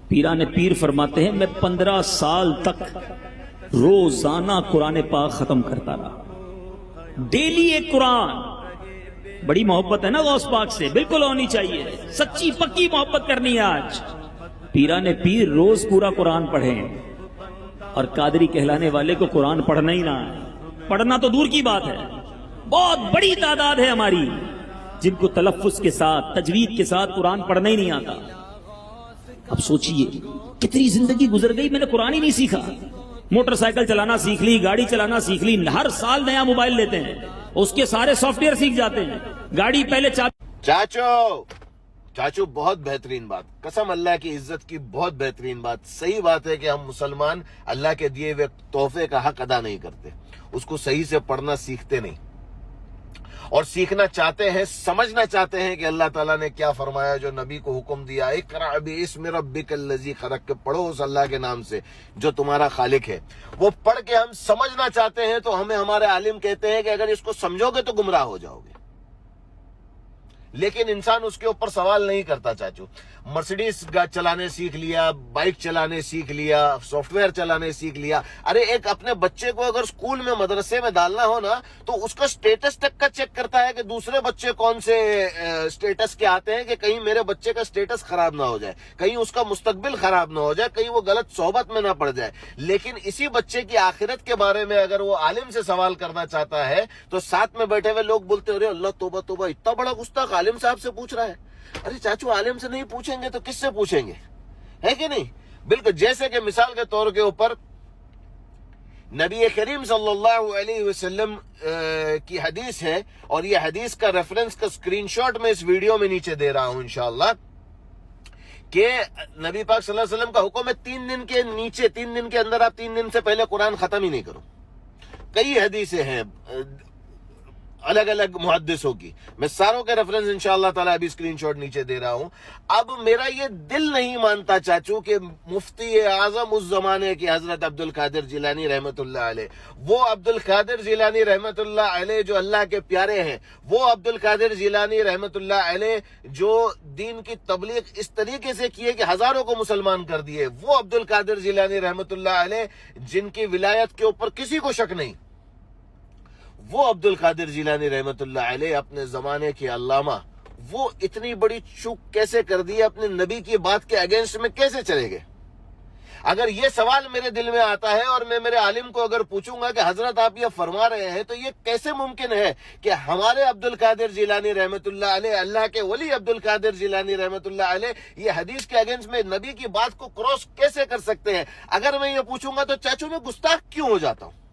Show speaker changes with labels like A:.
A: پیران پیر فرماتے ہیں میں 15 سال تک روزانہ قرآن پاک ختم کرتا رہا، ڈیلی ایک قرآن۔ بڑی محبت ہے نا غوث پاک سے، بالکل ہونی چاہیے، سچی پکی محبت کرنی ہے آج۔ پیران پیر روز پورا قرآن پڑھیں، اور قادری کہلانے والے کو قرآن پڑھنا ہی نہ ہے، پڑھنا تو دور کی بات ہے۔ بہت بڑی تعداد ہے ہماری جن کو تلفظ کے ساتھ، تجوید کے ساتھ قرآن پڑھنا ہی نہیں آتا۔ اب سوچئے کتنی زندگی گزر گئی، میں نے قرآن ہی نہیں سیکھا۔ موٹر سائیکل چلانا سیکھ لی، گاڑی چلانا سیکھ لی، ہر سال نیا موبائل لیتے ہیں، اس کے سارے سافٹ ویئر سیکھ جاتے ہیں، گاڑی پہلے
B: چاچو بہت بہترین بات، قسم اللہ کی عزت کی بہت بہترین بات۔ صحیح بات ہے کہ ہم مسلمان اللہ کے دیے ہوئے تحفے کا حق ادا نہیں کرتے، اس کو صحیح سے پڑھنا سیکھتے نہیں، اور سیکھنا چاہتے ہیں، سمجھنا چاہتے ہیں کہ اللہ تعالیٰ نے کیا فرمایا، جو نبی کو حکم دیا، اقرأ باسم ربک الذی خلق، کہ پڑھو اس اللہ کے نام سے جو تمہارا خالق ہے۔ وہ پڑھ کے ہم سمجھنا چاہتے ہیں تو ہمیں ہمارے عالم کہتے ہیں کہ اگر اس کو سمجھو گے تو گمراہ ہو جاؤ گے، لیکن انسان اس کے اوپر سوال نہیں کرتا۔ چاچو مرسیڈیز چلانے سیکھ لیا، بائک چلانے سیکھ لیا، سافٹ ویئر چلانے سیکھ لیا، ارے ایک اپنے بچے کو اگر اسکول میں مدرسے میں ڈالنا ہو نا تو اس کا سٹیٹس تک کا چیک کرتا ہے کہ دوسرے بچے کون سے سٹیٹس کے آتے ہیں، کہ کہیں میرے بچے کا سٹیٹس خراب نہ ہو جائے، کہیں اس کا مستقبل خراب نہ ہو جائے، کہیں وہ غلط صحبت میں نہ پڑ جائے۔ لیکن اسی بچے کی آخرت کے بارے میں اگر وہ عالم سے سوال کرنا چاہتا ہے تو ساتھ میں بیٹھے ہوئے لوگ بولتے ہیں ارے اللہ توبہ توبہ، اتنا بڑا گستاخ عالم صاحب سے پوچھ رہا ہے۔ ارے چاچو عالم سے نہیں پوچھیں گے تو کس سے پوچھیں گے، ہے کہ نہیں؟ بالکل جیسے کہ مثال کے طور کے اوپر نبی کریم صلی اللہ علیہ وسلم کی حدیث ہے، اور یہ حدیث کا ریفرنس کا اسکرین شاٹ میں اس ویڈیو میں نیچے دے رہا ہوں انشاءاللہ، کہ نبی پاک صلی اللہ علیہ وسلم کا حکم ہے 3 دن کے نیچے، 3 دن کے اندر آپ 3 دن سے پہلے قرآن ختم ہی نہیں کرو۔ کئی حدیثیں ہیں الگ الگ محدثوں کی، میں ساروں کے ریفرنس انشاءاللہ تعالیٰ ابھی اسکرین شاٹ نیچے دے رہا ہوں۔ اب میرا یہ دل نہیں مانتا چاچو کہ مفتی اعظم اس زمانے کی حضرت عبد القادر جیلانی رحمت اللہ علیہ، وہ عبد القادر جیلانی رحمت اللہ علیہ جو اللہ کے پیارے ہیں، وہ عبد القادر جیلانی رحمت اللہ علیہ جو دین کی تبلیغ اس طریقے سے کیے کہ ہزاروں کو مسلمان کر دیے، وہ عبد القادر جیلانی رحمت اللہ علیہ جن کی ولایت کے اوپر کسی کو شک نہیں، وہ عبد القادر جیلانی رحمت اللہ علیہ اپنے زمانے کے علامہ، وہ اتنی بڑی چوک کیسے کر دی، اپنے نبی کی بات کے اگینسٹ میں کیسے چلے گئے؟ اگر یہ سوال میرے دل میں آتا ہے اور میں میرے عالم کو اگر پوچھوں گا کہ حضرت آپ یہ فرما رہے ہیں تو یہ کیسے ممکن ہے کہ ہمارے عبد القادر جیلانی رحمت اللہ علیہ، اللہ کے ولی عبد القادر جیلانی رحمت اللہ علیہ یہ حدیث کے اگینسٹ میں نبی کی بات کو کراس کیسے کر سکتے ہیں؟ اگر میں یہ پوچھوں گا تو چاچو میں گستاخ کیوں ہو جاتا ہوں؟